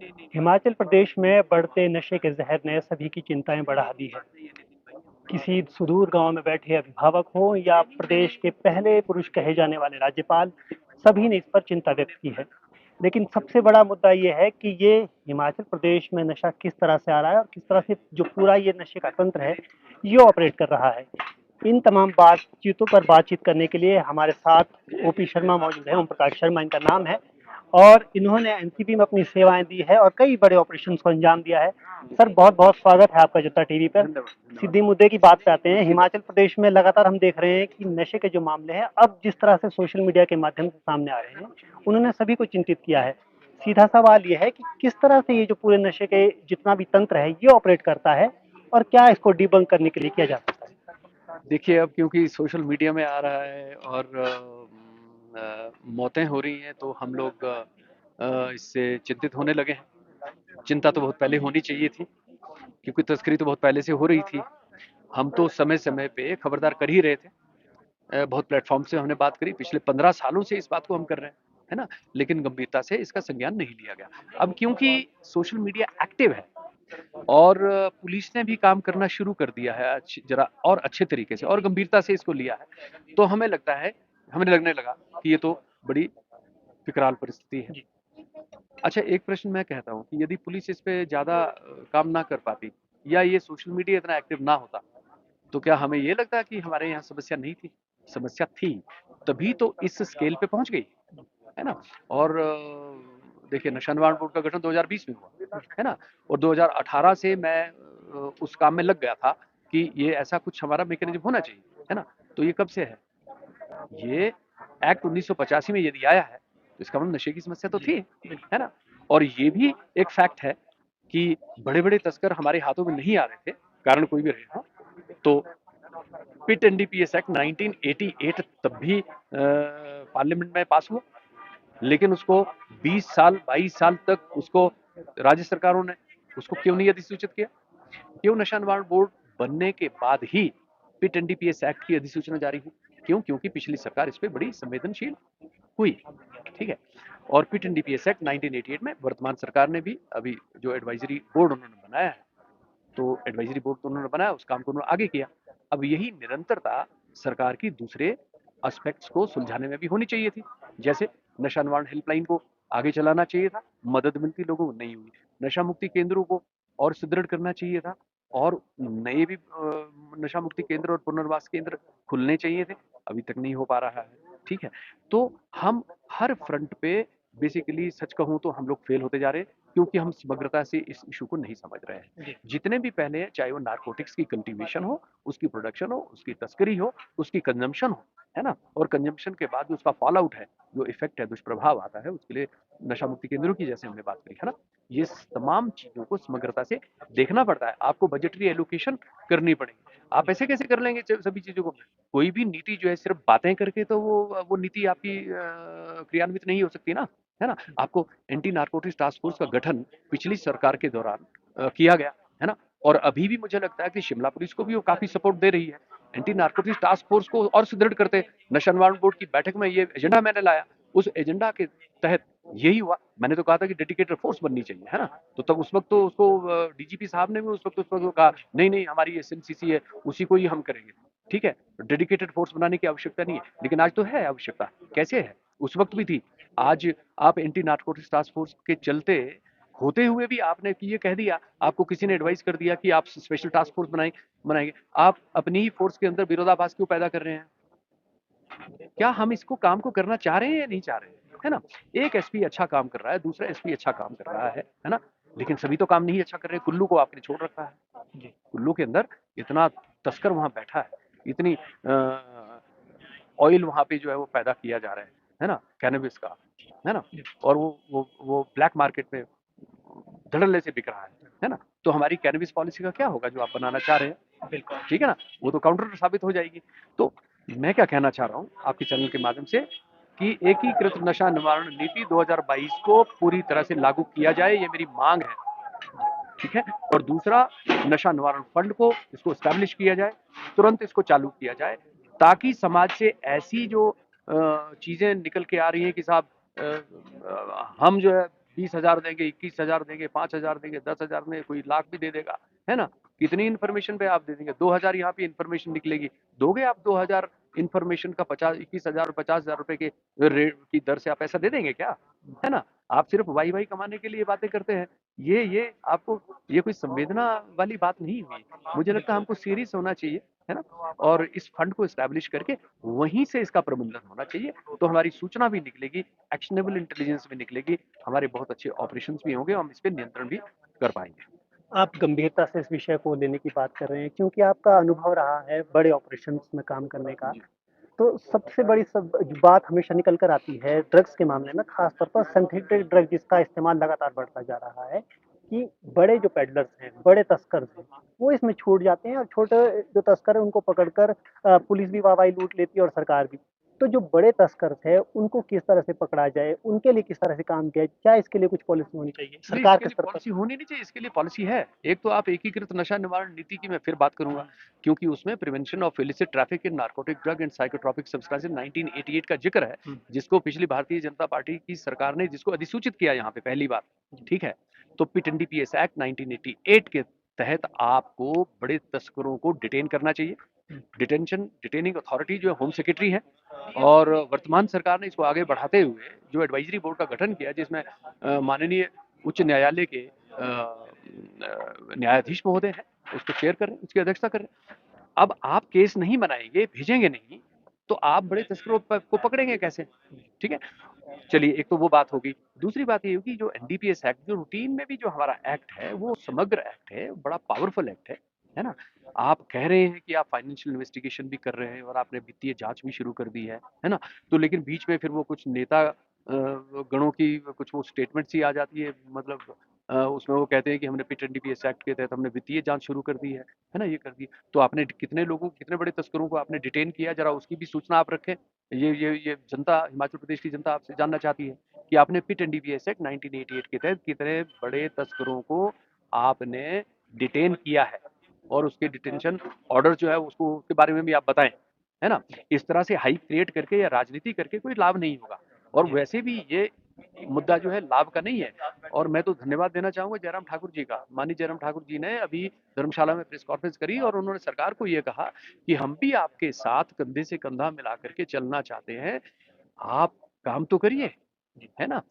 हिमाचल प्रदेश में बढ़ते नशे के जहर ने सभी की चिंताएं बढ़ा दी है। किसी सुदूर गांव में बैठे अभिभावक हो या प्रदेश के पहले पुरुष कहे जाने वाले राज्यपाल, सभी ने इस पर चिंता व्यक्त की है। लेकिन सबसे बड़ा मुद्दा ये है कि ये हिमाचल प्रदेश में नशा किस तरह से आ रहा है और किस तरह से जो पूरा ये नशे का तंत्र है, ये ऑपरेट कर रहा है। इन तमाम बातचीतों पर बातचीत करने के लिए हमारे साथ ओपी शर्मा मौजूद है। ओम प्रकाश शर्मा इनका नाम है और इन्होंने एनसीबी में अपनी सेवाएं दी है और कई बड़े ऑपरेशंस को अंजाम दिया है। सर, बहुत बहुत स्वागत है आपका जनता टीवी पर। सीधे मुद्दे की बात पे आते हैं। हिमाचल प्रदेश में लगातार हम देख रहे हैं कि नशे के जो मामले हैं अब जिस तरह से सोशल मीडिया के माध्यम से सामने आ रहे हैं, उन्होंने सभी को चिंतित किया है। सीधा सवाल ये है कि किस तरह से ये जो पूरे नशे के जितना भी तंत्र है ये ऑपरेट करता है और क्या इसको डिबंक करने के लिए किया जा सकता है? देखिए, अब क्योंकि सोशल मीडिया में आ रहा है और मौतें हो रही हैं, तो हम लोग इससे चिंतित होने लगे हैं। चिंता तो बहुत पहले होनी चाहिए थी, क्योंकि तस्करी तो बहुत पहले से हो रही थी। हम तो समय-समय पे खबरदार कर ही रहे थे। बहुत प्लेटफ़ॉर्म से हमने बात करी, पिछले 15 सालों से इस बात को हम कर रहे हैं, है ना? लेकिन गंभीरता से इसका संज्ञान नहीं लिया गया। अब क्योंकि सोशल मीडिया एक्टिव है और पुलिस ने भी काम करना शुरू कर दिया है जरा और अच्छे तरीके से और गंभीरता से इसको लिया है, तो हमें लगने लगा कि ये तो बड़ी विकराल परिस्थिति है। अच्छा, एक प्रश्न मैं कहता हूँ कि यदि पुलिस इस पे ज़्यादा काम ना कर पाती या ये सोशल मीडिया इतना एक्टिव ना होता, तो क्या हमें ये लगता है कि हमारे यहाँ समस्या नहीं थी? समस्या थी, तभी तो इस स्केल पे पहुँच गई, है ना? और देखिए, नशा निवारण बोर्ड का गठन 2020 में हुआ, है ना? और 2018 से मैं उस काम में लग गया था कि ये ऐसा कुछ हमारा मैकेनिज्म होना चाहिए, है ना? तो ये कब से है? ये एक्ट 1985 में यदि आया है, तो इसका मतलब नशे की समस्या तो थी, है ना? और ये भी एक फैक्ट है कि बड़े-बड़े तस्कर हमारे हाथों में नहीं आ रहे थे, कारण कोई भी रहे हो। तो पिट एनडीपीएस एक्ट 1988 तब भी पार्लियामेंट में पास हुआ, लेकिन उसको 20 साल 22 साल तक उसको राज्य सरकारों ने उसको क्यों नहीं अधिसूचित किया? क्यों नशा निवारण बोर्ड बनने के बाद ही पिट एनडीपीएस एक्ट की अधिसूचना जारी हुई? क्यों? क्योंकि पिछली सरकार इस पे बड़ी संवेदनशील हुई, ठीक है? और पिट एनडीपीएस एक्ट 1988 में वर्तमान सरकार ने भी अभी जो एडवाइजरी बोर्ड उन्होंने बनाया है, तो एडवाइजरी बोर्ड तो उन्होंने बनाया, उस काम को उन्होंने आगे किया। अब यही निरंतरता सरकार की दूसरे एस्पेक्ट्स को सुलझाने में भी होनी चाहिए थी। जैसे नशा निवारण हेल्पलाइन को आगे चलाना चाहिए था, मदद मिलती लोगों को नहीं हुई। नशा मुक्ति केंद्रों को और सुदृढ़ करना चाहिए था और नए भी नशा मुक्ति केंद्र और पुनर्वास केंद्र खुलने चाहिए थे, अभी तक नहीं हो पा रहा है, ठीक है? तो हम हर फ्रंट पे बेसिकली सच कहूँ तो हम लोग फेल होते जा रहे हैं, क्योंकि हम समग्रता से इस इशू को नहीं समझ रहे हैं। जितने भी पहले हैं, चाहे वो नारकोटिक्स की कल्टीवेशन हो, उसकी प्रोडक्शन हो, उसकी तस्करी हो, उसकी कंजम्पशन हो, है ना? और कंजम्पशन के बाद जो उसका फॉल आउट है, जो इफेक्ट है, दुष्प्रभाव आता है, उसके लिए नशा मुक्ति केंद्रों की जैसे हमने बात करी, है ना? ये तमाम चीजों को समग्रता से देखना पड़ता है। आपको बजटरी एलोकेशन करनी पड़ेगी। आप ऐसे कैसे कर लेंगे सभी चीजों को? कोई भी नीति जो है सिर्फ बातें करके तो वो नीति आपकी क्रियान्वित नहीं हो सकती ना, है ना? आपको एंटी नारकोटिक्स टास्क फोर्स का गठन पिछली सरकार के दौरान किया गया, है ना? और अभी भी मुझे लगता है कि शिमला पुलिस को भी वो काफी सपोर्ट दे रही है। एंटी नारकोटिक्स टास्क फोर्स को और सुदृढ़ करते, नशा निवारण बोर्ड की बैठक में ये एजेंडा मैंने लाया, उस एजेंडा के तहत यही हुआ। मैंने तो कहा था कि डेडिकेटेड फोर्स बननी चाहिए, है ना? तो तब उस वक्त तो उसको डीजीपी साहब ने भी उस वक्त कहा नहीं नहीं, हमारी एसएनसीसी है, उसी को ही हम करेंगे, ठीक है? डेडिकेटेड फोर्स बनाने की आवश्यकता नहीं है, लेकिन आज तो है आवश्यकता। कैसे है? उस वक्त भी थी। आज आप एंटी नारकोटिक्स टास्क फोर्स के चलते होते हुए भी आपने ये कह दिया, आपको किसी ने एडवाइस कर दिया कि आप स्पेशल टास्क फोर्स बनाएंगे। आप अपनी ही फोर्स के अंदर विरोधाभास क्यों पैदा कर रहे हैं? क्या हम इसको काम को करना चाह रहे हैं या नहीं चाह रहे हैं, है ना? एक एसपी अच्छा काम कर रहा है, दूसरा एसपी अच्छा काम कर रहा है ना? लेकिन सभी तो काम नहीं अच्छा कर रहे। कुल्लू को आपने छोड़ रखा है। कुल्लू के अंदर इतना तस्कर वहां बैठा है, इतनी ऑयल वहां पे जो है वो पैदा किया जा रहा है ना, कैनबिस का, है ना? और वो ब्लैक मार्केट में धड़ल्ले से बिक रहा है ना? तो हमारी कैनबिस पॉलिसी का क्या होगा जो आप बनाना चाह रहे हैं? बिल्कुल, ठीक है ना? वो तो काउंटर साबित हो जाएगी। तो मैं क्या कहना चाह रहा हूँ आपके चैनल के माध्यम से कि एकीकृत नशा निवारण नीति 2022 को पूरी तरह से लागू किया जाए, ये मेरी मांग है, ठीक है? और दूसरा, नशा निवारण फंड को इसको एस्टैब्लिश किया जाए, तुरंत इसको चालू किया जाए, ताकि समाज से ऐसी जो चीजें निकल के आ रही हैं कि साहब हम जो है 20,000 देंगे, 21,000 देंगे, 5,000 देंगे, 10,000 में कोई लाख भी दे देगा, है ना? कितनी इन्फॉर्मेशन पे आप दे देंगे? 2,000 यहाँ पे इन्फॉर्मेशन निकलेगी, दोगे आप 2,000 इन्फॉर्मेशन का 50 21,000 और 50,000 रुपए के रेट की दर से आप पैसा दे देंगे क्या? है ना? आप सिर्फ वाई कमाने के लिए बातें करते हैं। ये आपको ये कोई संवेदना वाली बात नहीं हुई। मुझे लगता है हमको सीरियस होना चाहिए, है ना? और इस फंड को एस्टैब्लिश करके वहीं से इसका प्रबंधन होना चाहिए, तो हमारी सूचना भी निकलेगी, एक्शनेबल इंटेलिजेंस भी निकलेगी, हमारे बहुत अच्छे ऑपरेशंस भी होंगे, हम इस पे नियंत्रण भी कर पाएंगे। आप गंभीरता से इस विषय को लेने की बात कर रहे हैं क्योंकि आपका अनुभव रहा है बड़े ऑपरेशंस में काम करने का। तो सबसे बड़ी बात हमेशा निकल कर आती है ड्रग्स के मामले में, खास तौर पर सिंथेटिक ड्रग जिसका इस्तेमाल लगातार बढ़ता जा रहा है, कि बड़े जो पेडलर्स हैं, बड़े तस्कर हैं, वो इसमें छूट जाते हैं और छोटे जो तस्कर हैं उनको पकड़कर पुलिस भी वाहवाही लूट लेती है और सरकार भी। तो जो बड़े तस्कर हैं उनको किस तरह से पकड़ा जाए, उनके लिए किस तरह से काम किया जाए, क्या इसके लिए कुछ पॉलिसी होनी चाहिए नहीं, सरकार इसके के लिए स्तर पर? पॉलिसी होनी नहीं चाहिए, इसके लिए पॉलिसी है। एक तो आप एकीकृत नशा निवारण नीति की मैं फिर बात करूंगा, क्योंकि उसमें prevention of illicit traffic in narcotic drug and psychotropic substances 1988 का जिक्र है, जिसको पिछली भारतीय जनता पार्टी की सरकार ने जिसको अधिसूचित किया यहाँ पे पहली बार, ठीक है? तो पिट एनडीपीएस एक्ट 1988 के तहत आपको बड़े तस्करों को डिटेन करना चाहिए। डिटेनिंग अथॉरिटी जो है होम सेक्रेटरी है, और वर्तमान सरकार ने इसको आगे बढ़ाते हुए जो एडवाइजरी बोर्ड का गठन किया, जिसमें माननीय उच्च न्यायालय के न्यायाधीश महोदय हैं, उसको चेयर कर रहे हैं, उसकी अध्यक्षता कर रहे हैं। अब आप केस नहीं बनाएंगे, भेजेंगे नहीं, तो आप बड़े तस्करों को पकड़ेंगे कैसे? ठीक है? चलिए, एक तो वो बात होगी। दूसरी बात ये होगी, जो एनडीपीएस एक्ट, जो रूटीन में भी जो हमारा एक्ट है, वो समग्र एक्ट है, बड़ा पावरफुल एक्ट है ना? आप कह रहे हैं कि आप फाइनेंशियल इन्वेस्टिगेशन भी कर रहे हैं और आपने वित्तीय जांच भी शुरू कर दी है ना? तो लेकिन बीच में फिर वो कुछ नेता गणों की कुछ वो स्टेटमेंट्स ही आ जाती है, मतलब उसमें वो कहते हैं कि हमने पिट एनडीपीएस एक्ट के तहत हमने वित्तीय जांच शुरू कर दी है ना? ये कर दी। तो आपने कितने लोगों, कितने बड़े तस्करों को आपने डिटेन किया, जरा उसकी भी सूचना आप रखें। ये जनता, हिमाचल प्रदेश की जनता आपसे जानना चाहती है कि आपने पिट एनडीपीएस एक्ट 1988 के तहत कितने बड़े तस्करों को आपने डिटेन किया है, और उसके डिटेंशन ऑर्डर जो है उसको, उसके बारे में भी आप बताएं, है ना? इस तरह से हाइप क्रिएट करके या राजनीति करके कोई लाभ नहीं होगा, और वैसे भी ये मुद्दा जो है लाभ का नहीं है। और मैं तो धन्यवाद देना चाहूंगा जयराम ठाकुर जी का। माननीय जयराम ठाकुर जी ने अभी धर्मशाला में प्रेस कॉन्फ्रेंस करी और उन्होंने सरकार को ये कहा कि हम भी आपके साथ कंधे से कंधा मिला करके चलना चाहते हैं, आप काम तो करिए, है ना?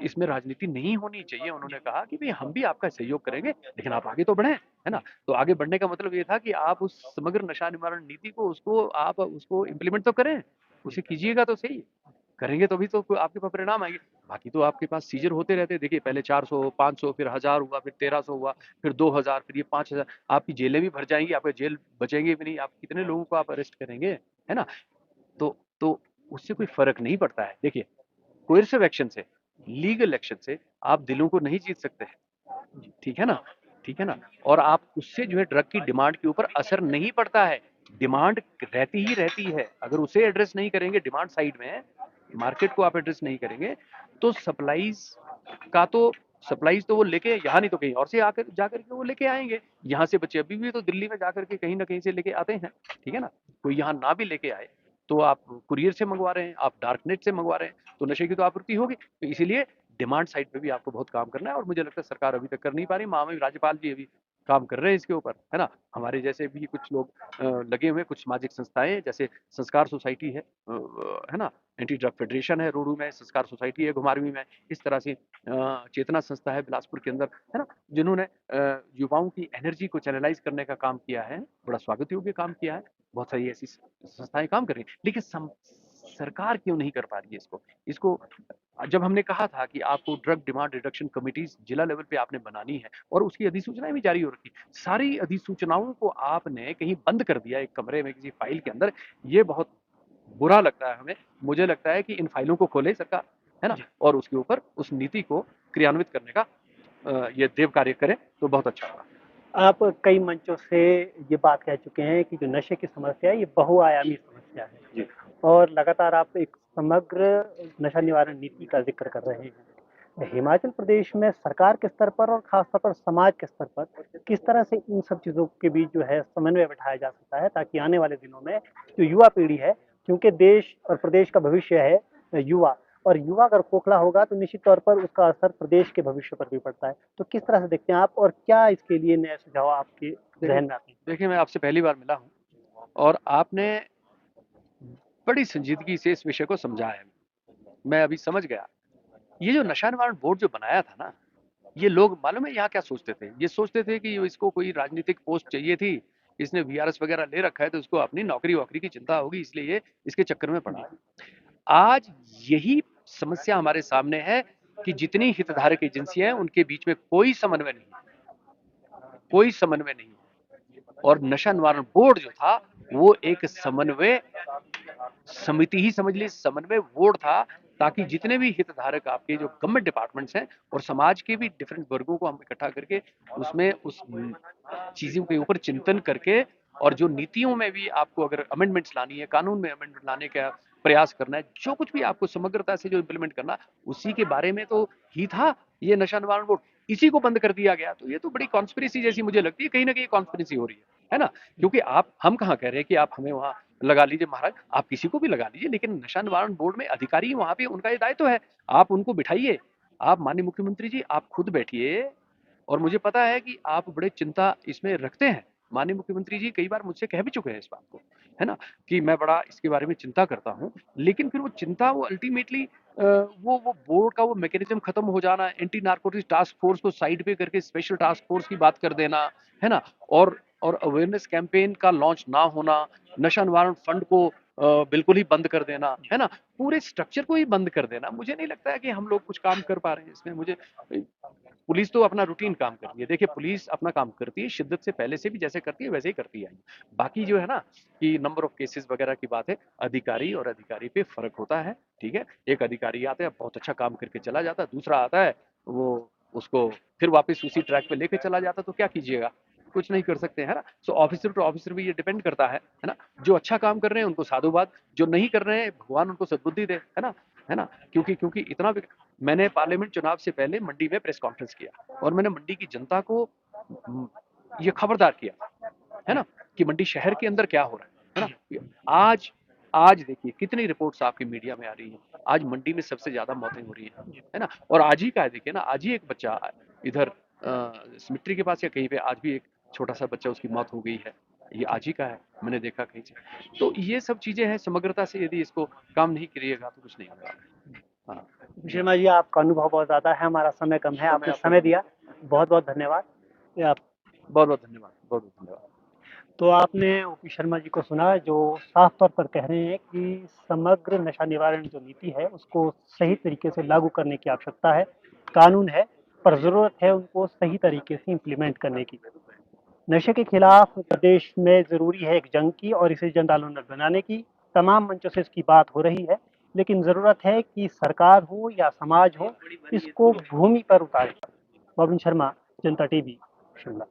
इसमें राजनीति नहीं होनी चाहिए। उन्होंने कहा कि भाई हम भी आपका सहयोग करेंगे, लेकिन आप आगे तो बढ़े, है ना? तो आगे बढ़ने का मतलब ये था कि आप उस समग्र नशा निवारण नीति को, उसको आप उसको इम्प्लीमेंट तो करें, उसे कीजिएगा तो सही। करेंगे तभी तो आपके पास परिणाम आएंगे। बाकी तो आपके पास सीजर होते रहते हैं। देखिए, पहले 400, 500, फिर 1000 हुआ, फिर 1300 हुआ, फिर 2000, फिर ये 5000। आपकी जेलें भी भर जाएंगी, आपका जेल बचेंगे भी नहीं। आप कितने लोगों को आप अरेस्ट करेंगे, है ना? तो उससे कोई फर्क नहीं पड़ता है। देखिए, कोएर्सिव एक्शन से, लीगल एक्शन से आप दिलों को नहीं जीत सकते हैं, ठीक है ना? ठीक है ना? और आप उससे जो है ड्रग की डिमांड के ऊपर असर नहीं पड़ता है। डिमांड रहती ही रहती है। अगर उसे एड्रेस नहीं करेंगे, डिमांड साइड में मार्केट को आप एड्रेस नहीं करेंगे, तो सप्लाईज तो वो लेके यहाँ नहीं तो कहीं और से आकर जाकर के वो लेके आएंगे। यहाँ से बच्चे अभी भी तो दिल्ली में जाकर के कहीं ना कहीं से लेके आते हैं, ठीक है ना? कोई यहाँ ना भी लेके आए, तो आप कुरियर से मंगवा रहे हैं, आप डार्कनेट से मंगवा रहे हैं, तो नशे की तो आपूर्ति होगी। तो इसीलिए डिमांड साइड पे भी आपको बहुत काम करना है, और मुझे लगता है सरकार अभी तक कर नहीं पा रही। माननीय राज्यपाल जी अभी काम कर रहे हैं इसके ऊपर, है ना? हमारे जैसे भी कुछ लोग लगे हुए, कुछ सामाजिक संस्थाएं, जैसे संस्कार सोसाइटी है ना? एंटी ड्रग फेडरेशन है रोडू में, संस्कार सोसाइटी है घुमारवी में, इस तरह से चेतना संस्था है बिलासपुर के अंदर, है ना? जिन्होंने युवाओं की एनर्जी को चैनलाइज करने का काम किया है, बड़ा स्वागत योग्य काम किया है। बहुत सारी ऐसी संस्थाएं काम कर रही हैं, लेकिन सरकार क्यों नहीं कर पा रही है इसको? इसको जब हमने कहा था कि आपको ड्रग डिमांड रिडक्शन कमिटीज जिला लेवल पे आपने बनानी है, और उसकी अधिसूचनाएं भी जारी हो रखी, सारी अधिसूचनाओं को आपने कहीं बंद कर दिया एक कमरे में किसी फाइल के अंदर। ये बहुत बुरा लगता है हमें। मुझे लगता है कि इन फाइलों को खोले सरकार, है ना? और उसके ऊपर उस नीति को क्रियान्वित करने का ये देव कार्य करें तो बहुत अच्छा होगा। आप कई मंचों से ये बात कह चुके हैं कि जो नशे की समस्या है ये बहुआयामी समस्या है, जी। और लगातार आप एक समग्र नशा निवारण नीति का जिक्र कर रहे हैं। हिमाचल प्रदेश में सरकार के स्तर पर और खासतौर पर समाज के स्तर पर किस तरह से इन सब चीज़ों के बीच जो है समन्वय बिठाया जा सकता है, ताकि आने वाले दिनों में जो युवा पीढ़ी है, क्योंकि देश और प्रदेश का भविष्य है युवा, और युवा अगर खोखला होगा तो निश्चित तौर पर उसका असर प्रदेश के भविष्य पर भी पड़ता है। तो किस तरह से देखते हैं आप और क्या इसके लिए नए सुझाव आपके ज़हन में आते हैं? देखिए, मैं आपसे पहली बार मिला हूँ और आपने बड़ी संजीदगी से इस विषय को समझा है। मैं अभी समझ गया। ये जो नशा निवारण बोर्ड जो बनाया था ना, ये लोग मालूम है यहाँ क्या सोचते थे? ये सोचते थे कि इसको कोई राजनीतिक पोस्ट चाहिए थी, इसने वीआरएस वगैरह ले रखा है तो इसको अपनी नौकरी-वोकरी की चिंता होगी इसलिए ये इसके चक्कर में पड़ा है। आज यही समस्या हमारे सामने है कि जितनी हितधारक एजेंसियाँ हैं उनके बीच में कोई समन्वय नहीं है, कोई समन्वय नहीं है। और नशा निवारण बोर्ड जो था वो एक समन्वय समिति ही समझ लीजिए, समन्वय बोर्ड था, ताकि जितने भी हितधारक आपके जो गवर्नमेंट डिपार्टमेंट्स हैं और समाज के भी डिफरेंट वर्गों को हम इकट्ठा करके उसमें उस चीजों के ऊपर चिंतन करके और जो नीतियों में भी आपको अगर अमेंडमेंट्स लानी है, कानून में अमेंडमेंट लाने का प्रयास करना है, जो कुछ भी आपको समग्रता से जो इम्प्लीमेंट करना, उसी के बारे में तो ही था ये नशा निवारण बोर्ड। इसी को बंद कर दिया गया तो ये तो बड़ी कॉन्स्पिरेसी जैसी मुझे लगती है, कहीं ना कहीं कॉन्स्पिरेसी हो रही है ना? क्योंकि आप हम कहाँ कह रहे हैं कि आप हमें वहां लगा लीजिए महाराज, आप किसी को भी लगा लीजिए, लेकिन नशा निवारण बोर्ड में अधिकारी वहां पे उनका ये दायित्व है, आप उनको बिठाइए। आप माननीय मुख्यमंत्री जी आप खुद बैठिए और मुझे पता है कि आप बड़े चिंता इसमें रखते हैं। माननीय मुख्यमंत्री जी कई बार मुझसे कह भी चुके हैं इस बात को, है ना? कि मैं बड़ा इसके बारे में चिंता करता हूँ, लेकिन फिर वो चिंता वो अल्टीमेटली वो बोर्ड का वो मैकेनिज्म खत्म हो जाना, एंटी नारकोटिक्स टास्क फोर्स को साइड पे करके स्पेशल टास्क फोर्स की बात कर देना, है ना? और अवेयरनेस कैंपेन का लॉन्च ना होना, नशा निवारण फंड को बिल्कुल ही बंद कर देना, है ना? पूरे स्ट्रक्चर को ही बंद कर देना। मुझे नहीं लगता है कि हम लोग कुछ काम कर पा रहे हैं इसमें। मुझे पुलिस तो अपना रूटीन काम कर रही है। देखिए पुलिस अपना काम करती है, शिद्दत से पहले से भी जैसे करती है वैसे ही करती है। बाकी जो है ना कि नंबर ऑफ केसेस वगैरह की बात है, अधिकारी और अधिकारी पे फ़र्क होता है, ठीक है? एक अधिकारी आता है, बहुत अच्छा काम करके चला जाता है, दूसरा आता है, वो उसको फिर वापस उसी ट्रैक पे लेके चला जाता है, तो क्या कीजिएगा? कुछ नहीं कर सकते, है ना? सो ऑफिसर टू ऑफिसर भी ये डिपेंड करता है ना? जो अच्छा काम कर रहे हैं उनको साधुवाद, जो नहीं कर रहे हैं भगवान उनको सद्बुद्धि दे, है ना? है ना? क्योंकि इतना भी मैंने पार्लियामेंट चुनाव से पहले मंडी में प्रेस कॉन्फ्रेंस किया और मैंने मंडी की जनता को ये खबरदार किया, है ना? कि मंडी शहर के अंदर क्या हो रहा है ना? आज आज देखिए कितनी रिपोर्ट्स आपकी मीडिया में आ रही हैं। आज मंडी में सबसे ज़्यादा मौतें हो रही हैं, है ना? और आज ही का है देखिए ना, आज ही एक बच्चा इधर सिमिट्री के पास या कहीं पे आज भी एक छोटा-सा बच्चा उसकी मौत हो गई है। ये आज ही का है, मैंने देखा कहीं से। तो ये सब चीज़ें हैं, समग्रता से यदि इसको काम नहीं करिएगा तो कुछ नहीं होगा। हाँ, शर्मा जी, आपका अनुभव बहुत ज़्यादा है, हमारा समय कम है, आपने समय दिया, बहुत-बहुत धन्यवाद। ये आप बहुत-बहुत धन्यवाद, बहुत-बहुत धन्यवाद। तो आपने ओपी शर्मा जी को सुना जो साफ तौर पर कह रहे हैं कि समग्र नशा निवारण जो नीति है उसको सही तरीके से लागू करने की आवश्यकता है। कानून है पर ज़रूरत है उनको सही तरीके से इम्प्लीमेंट करने की। नशे के खिलाफ प्रदेश में ज़रूरी है एक जंग की और इसे जन आंदोलन बनाने की। तमाम मंचों से इसकी बात हो रही है, लेकिन ज़रूरत है कि सरकार हो या समाज हो, इसको भूमि पर उतारे। बॉबिन शर्मा, जनता टीवी, शिमला।